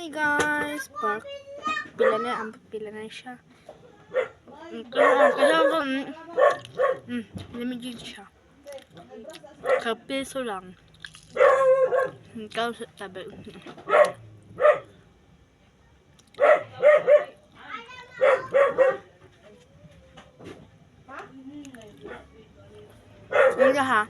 Hi guys, pila na siya. Limit siya. Kapiso lang. Ikaw sa tabi. Ano ha?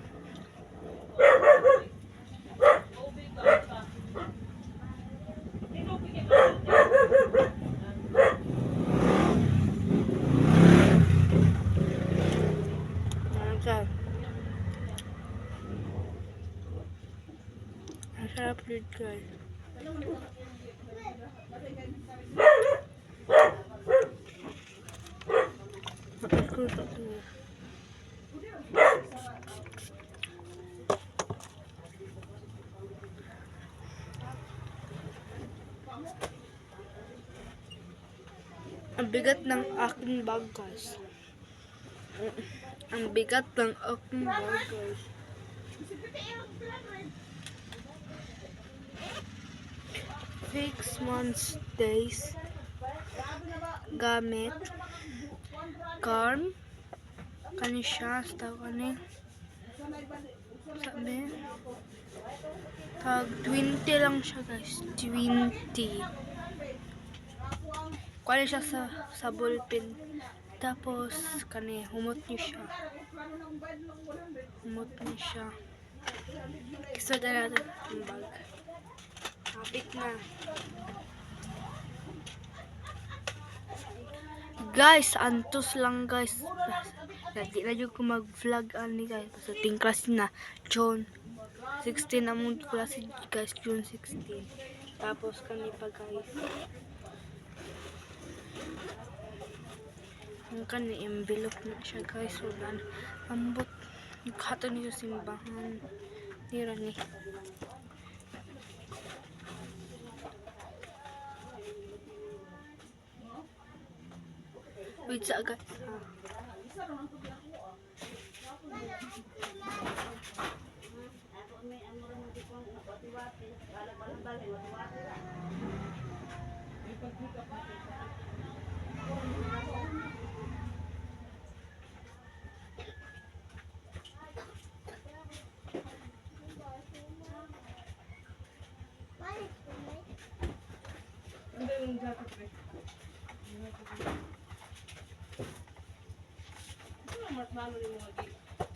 Ang sarap yun guys. Ang bigat ng aking bag guys. Ang bigat ng aking bag guys. Six months days gamit karm kani siya sa kani sabi tag 20 lang siya guys, 20 kani siya sa ballpen, tapos kani humot niya siya kisa na natin ang bag. Kapit na. Guys, antos lang guys. Lagi na yung mag-vlog ani guys. Sa ting class na June 16 among klase guys, June 16. Tapos kani pa guys. Ang kani envelope na siya guys. So dan ambot naghato niyo simbahan. Tira ni. Wait sa agad.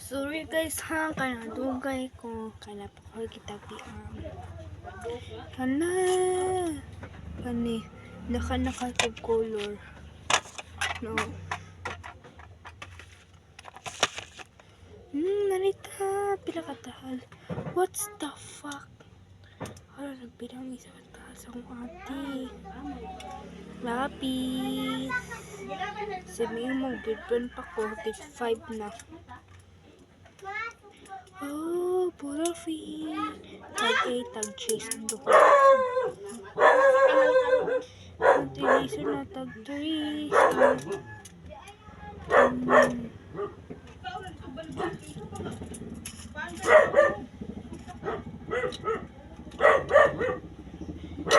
Sorry guys ha, kana dugay ko, kana pa kita kana kani naka color no. Narita pila ka tahal, what's the fuck, hala nagbilang isa ka tahal sa akong ate lapis sabi mong bidban pa ko, bid 5 na. Oh, pura free. Tag A, tag chase. Ang tiniso na tag 3.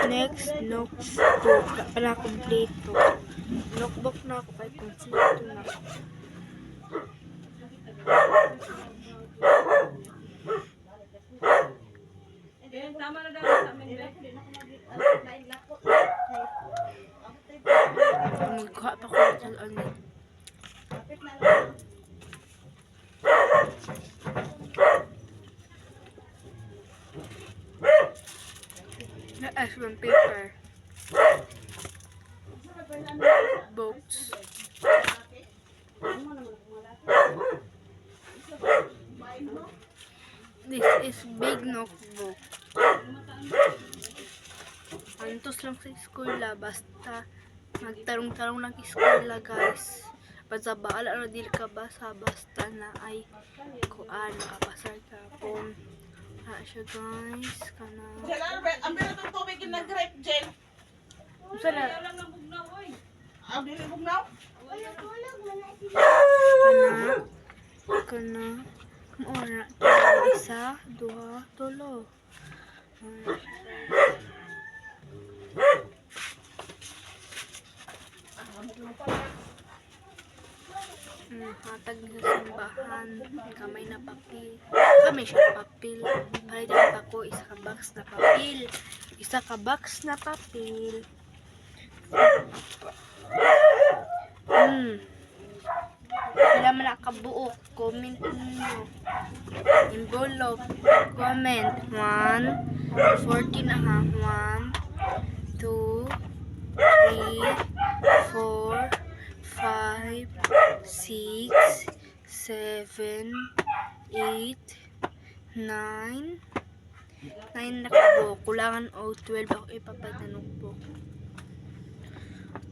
Next, notebook. Pala kompleto. Notebook na ako kay kompleto na. Tama na daw sa amin. Magkuha pa ko sa ano. Na-S1 paper. Books. This is big notebook. Antos lang sa eskwela, basta magtarong-tarong lang eskwela guys. Basta baala na dili ka basa, basta na ay kuan makapasar ka pong siya guys kana. Ang meron itong tubig yung nag-grape gel. Sana Ang dili bugnaw? kana ora isa, duha, tulo. Hatag sa simbahan, kamay na papel. Kami siya papel. Palitan ako isa ka box na papel. Isa ka box na papel. Wala man nakabuo. Comment ninyo. Envelope. Comment. 1, 14 na ha. 1, 2, 3, 4, 5, 6, 7, 8, 9. 9 na po. Kulangan o 12 ako ipapatanong po.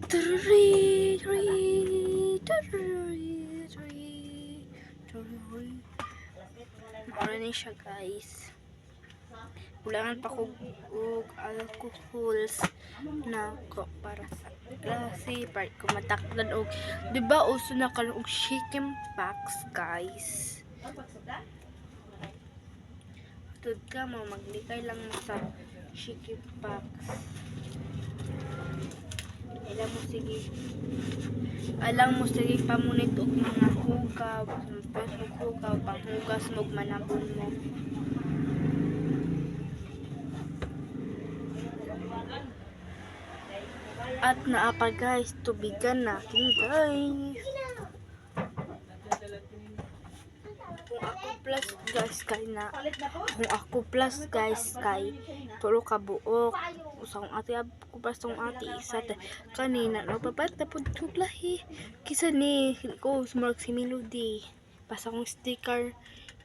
3. Ano na siya guys. Kulangan pa ko og alcohols na ko para sa klase part ko matakdan og di ba uso na karon og chicken packs guys. Tud ka mo maglikay lang mo sa chicken packs. Alang mo sige pamunit og mga hugaw, hugaw panghugas mo og manabon mo. At naapa guys, tubigan natin guys. Kung ako plus guys kay puro kabuok. Usang ate ako plus tong ate isa kanina no papata pud lahi. Kisa ni ko smart si Melody. Pas akong sticker.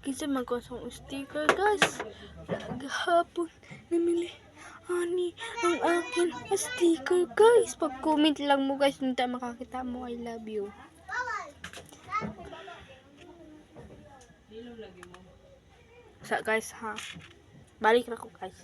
Kinsa man ko sa sticker guys. Gahapon namili ani ang akin sticker guys. Pag-comment lang mo guys nung tayo makakita mo I love you. Sa guys ha. Balik na ko guys.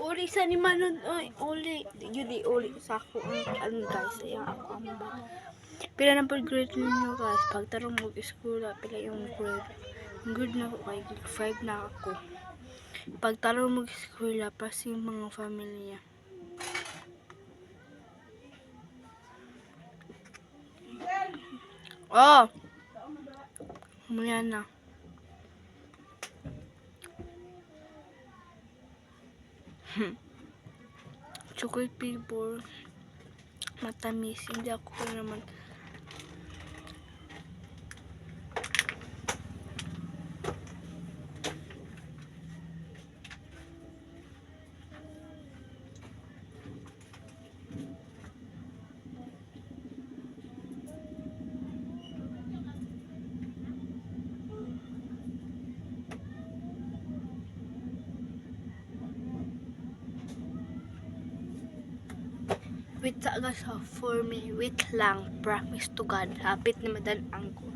Uli sa ni Manon, oy, uli. Yun di uli sa ako ang guys, ayan ako ang ba. Pila na pag grade ninyo guys, pagtarong mo school, pila yung grade. Ang grade na ako kay grade 5 na ako. Pagtarong mo school, pas yung mga family niya. Oh! Mula na. Chocolate flavor. Matamis. Hindi ako naman. Wait guys ha, for me, wait lang, promise to God, hapit na madalang ko.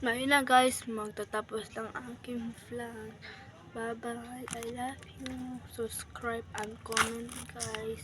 Ngayon na guys, magtatapos lang ang aking vlog. Bye bye, I love you. Subscribe and comment guys.